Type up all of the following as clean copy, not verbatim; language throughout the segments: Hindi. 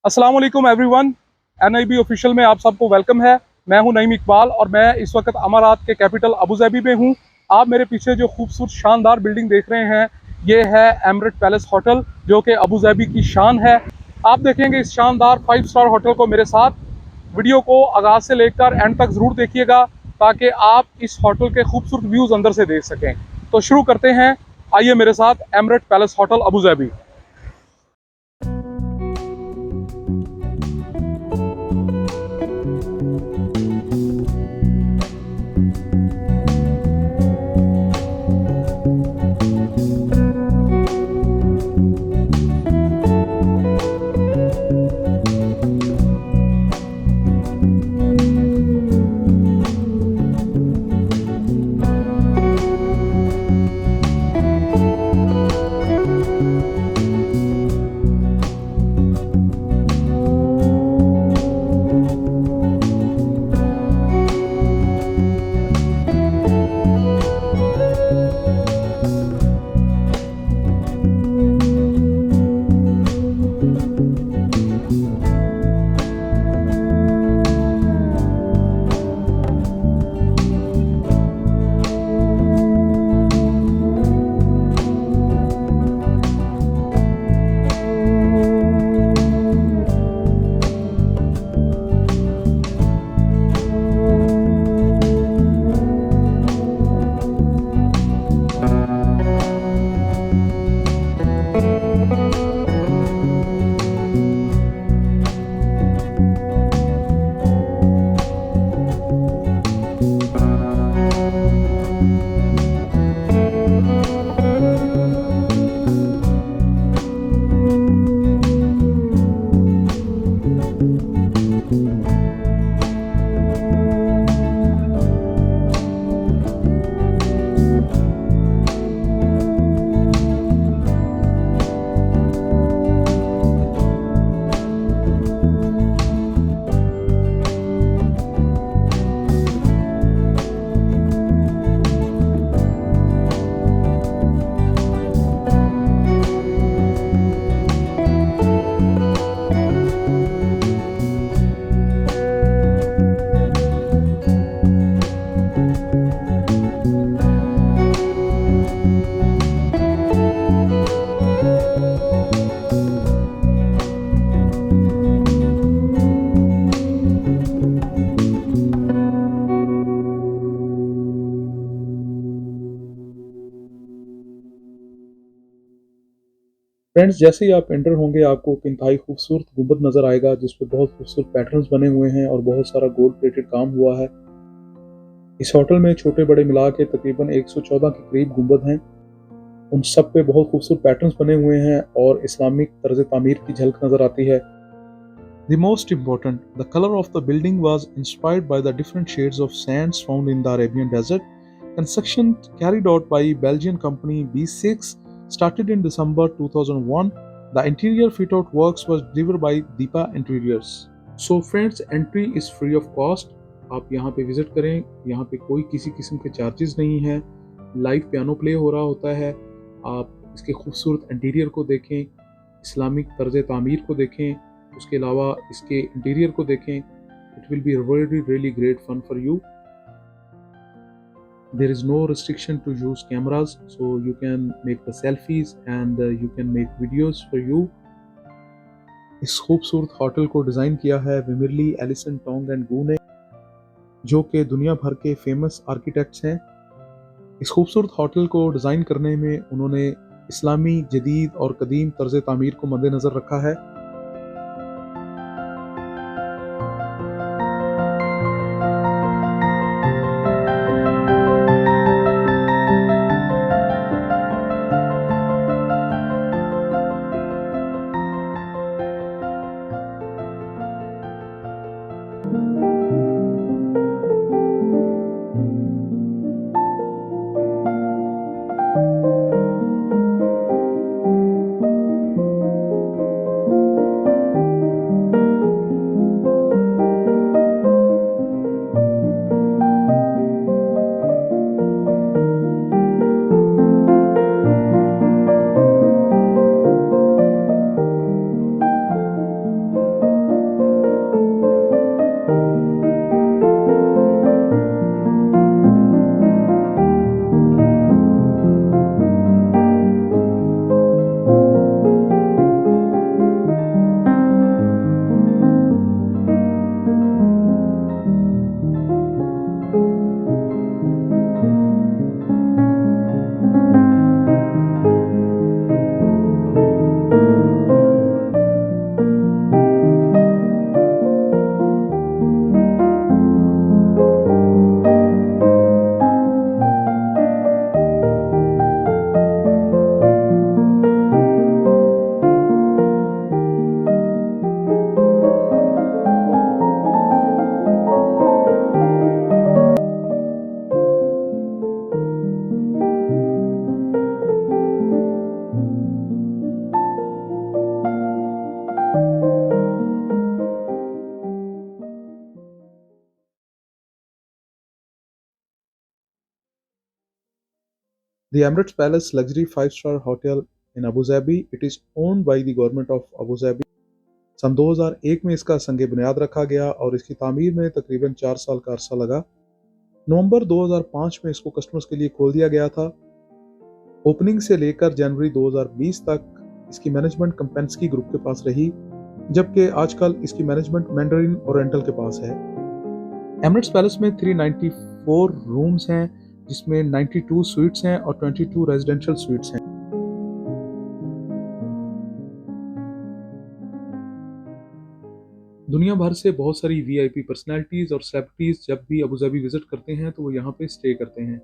अस्सलाम वालेकुम एवरीवन। एनआईबी ऑफिशियल में आप सबको वेलकम है। मैं हूं नईम इकबाल और मैं इस वक्त अमारात के कैपिटल अबू धाबी में हूं। आप मेरे पीछे जो खूबसूरत शानदार बिल्डिंग देख रहे हैं, ये है एमरेट पैलेस होटल, जो कि अबू धाबी की शान है। आप देखेंगे इस शानदार 5 स्टार होटल को मेरे साथ। वीडियो को आगाज़ से लेकर एंड तक ज़रूर देखिएगा ताकि आप इस होटल के खूबसूरत व्यूज़ अंदर से देख सकें। तो शुरू करते हैं, आइए मेरे साथ Emirates palace hotel Abu Dhabi. Friends, जैसे ही आप एंटर होंगे आपको एक इंतहाई खूबसूरत गुंबद नज़र आएगा जिस पे बहुत खूबसूरत पैटर्न्स बने हुए हैं और बहुत सारा गोल्ड प्लेटेड काम हुआ है। इस होटल में छोटे बड़े मिला के तकरीबन 114 के करीब गुंबद हैं। उन सब पे बहुत खूबसूरत पैटर्न्स बने हुए हैं और इस्लामिक तर्ज तामीर की झलक नज़र आती है। The most important, the color of the building was inspired by the different shades of sands found in the Arabian desert. Construction carried out by Belgian company B6 started in December 2001. The interior fit-out works was delivered by Deepa Interiors. So friends, entry is free of cost. आप यहाँ पे विजिट करें, यहाँ पे कोई किसी किस्म के चार्जेस नहीं हैं। लाइव पियानो प्ले हो रहा होता है। आप इसके खूबसूरत इंटीरियर को देखें, इस्लामिक तर्ज तामीर को देखें, उसके अलावा इसके इंटीरियर को देखें। It will be really really great fun for you. There is no restriction to use cameras, so you can make the selfies and you can make videos for you. इस खूबसूरत होटल को डिज़ाइन किया है विमिरली, एलिसन, टोंग एंड गू ने, जो कि दुनिया भर के फेमस आर्किटेक्ट्स हैं। इस खूबसूरत होटल को डिज़ाइन करने में उन्होंने इस्लामी, जदीद और कदीम तर्ज तामीर को मद्देनज़र रखा है। The Emirates Palace luxury 5-star hotel in Abu Dhabi, it is owned by the government of Abu Dhabi. सन 2001 में इसका संग बुनियाद रखा गया और इसकी तामीर में तकरीबन 4 साल का अरसा लगा। नवंबर 2005 में इसको कस्टमर्स के लिए खोल दिया गया था। ओपनिंग से लेकर जनवरी 2020 तक इसकी मैनेजमेंट कंपेंस्की ग्रुप के पास रही, जबकि आजकल इसकी मैनेजमेंट मैंडरिन ओरिएंटल के पास है। एमिरेट्स पैलेस में 394 रूम्स हैं, जिसमें 92 स्वीट्स हैं और 22 रेजिडेंशियल स्वीट्स हैं। दुनिया भर से बहुत सारी वीआईपी पर्सनैलिटीज और सेलिब्रिटीज जब भी अबू धाबी विजिट करते हैं तो वो यहाँ पे स्टे करते हैं।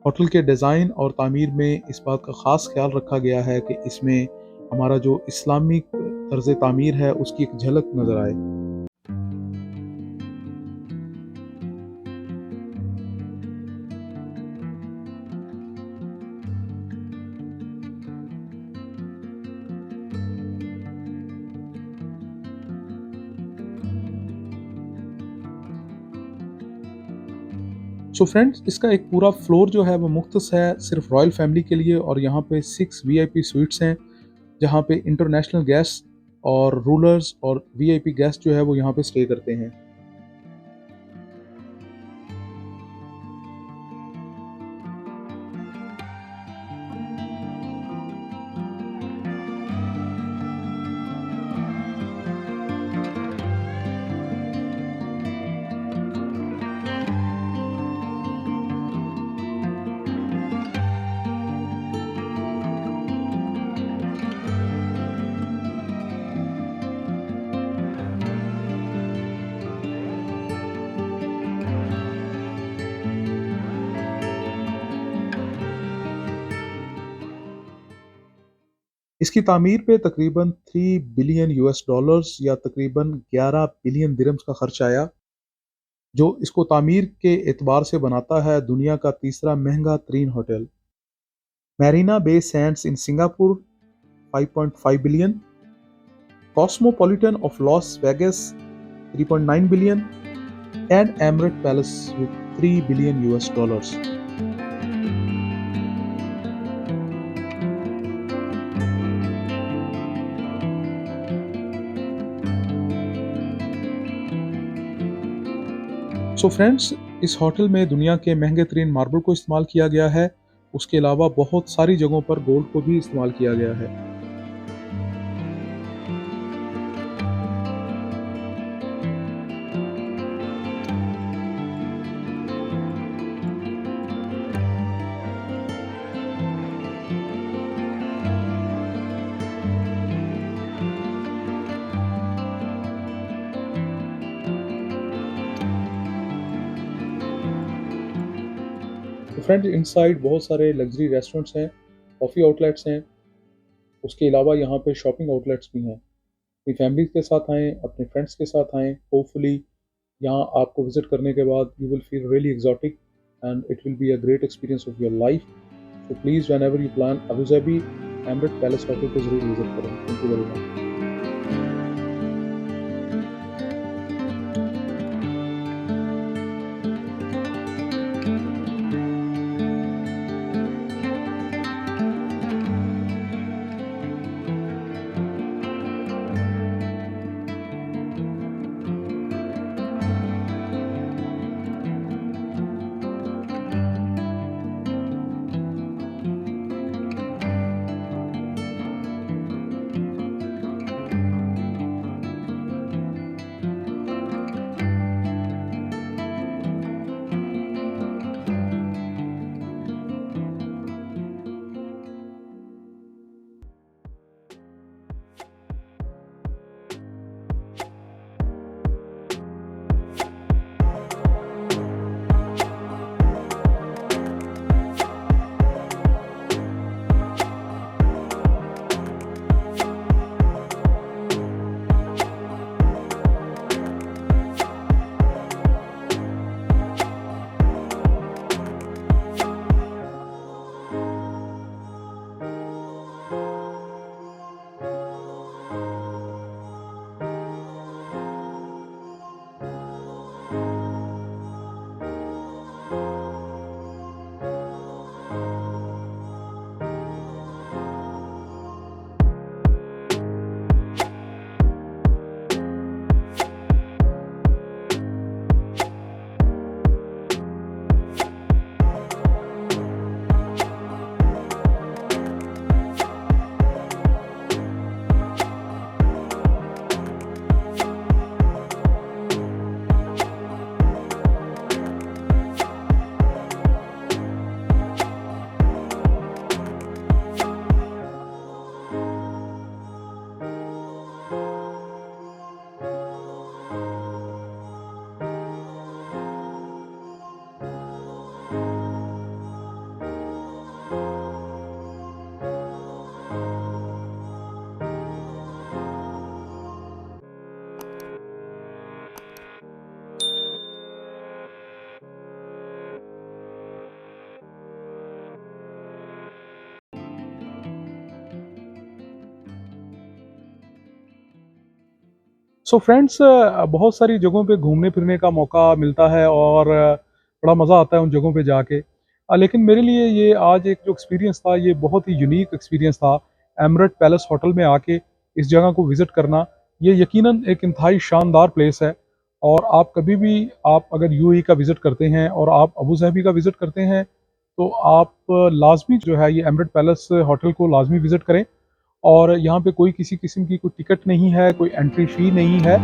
होटल के डिज़ाइन और तामीर में इस बात का ख़ास ख्याल रखा गया है कि इसमें हमारा जो इस्लामिक तर्ज तामीर है उसकी एक झलक नज़र आए। सो फ्रेंड्स, इसका एक पूरा फ्लोर जो है वो मुख्तस है सिर्फ रॉयल फैमिली के लिए, और यहाँ पे 6 वीआईपी स्वीट्स हैं जहाँ पे इंटरनेशनल गेस्ट और रूलर्स और वीआईपी गेस्ट जो है वो यहाँ पे स्टे करते हैं। इसकी तामीर पे तकरीबन 3 बिलियन यूएस डॉलर्स या तकरीबन 11 बिलियन दिरहम्स का खर्च आया, जो इसको तामीर के एतबार से बनाता है दुनिया का तीसरा महंगा तरीन hotel. Marina Bay Sands in Singapore 5.5 billion, Cosmopolitan of Las Vegas 3.9 billion and Emirates palace with 3 billion US dollars. So friends, इस होटल में दुनिया के महंगे तरीन मार्बल को इस्तेमाल किया गया है। उसके अलावा बहुत सारी जगहों पर गोल्ड को भी इस्तेमाल किया गया है। तो फ्रेंड्स, इनसाइड बहुत सारे लग्जरी रेस्टोरेंट्स हैं, कॉफ़ी आउटलेट्स हैं, उसके अलावा यहाँ पे शॉपिंग आउटलेट्स भी हैं। अपनी फैमिली के साथ आएँ, अपने फ्रेंड्स के साथ आएँ। होपफुली यहाँ आपको विजिट करने के बाद you will feel really exotic and it will be a great experience of your life. So please when ever you plan Abu Dhabi, emirate palace hotel को ज़रूर विजिट करें। Thank you very much. So friends, बहुत सारी जगहों पे घूमने फिरने का मौका मिलता है और बड़ा मज़ा आता है उन जगहों पे जाके। लेकिन मेरे लिए ये आज एक जो एक्सपीरियंस था, ये बहुत ही यूनिक एक्सपीरियंस था। एमरेट पैलेस होटल में आके इस जगह को विज़िट करना, ये यकीनन एक इंतहाई शानदार प्लेस है। और आप कभी भी, आप अगर यूएई का विज़िट करते हैं और आप अबू धाबी का विज़िट करते हैं, तो आप लाज़मी जो है ये एमरेट पैलेस होटल को लाज़मी विज़िट करें। और यहाँ पे कोई किसी किस्म की कोई टिकट नहीं है, कोई एंट्री फ़ी नहीं है।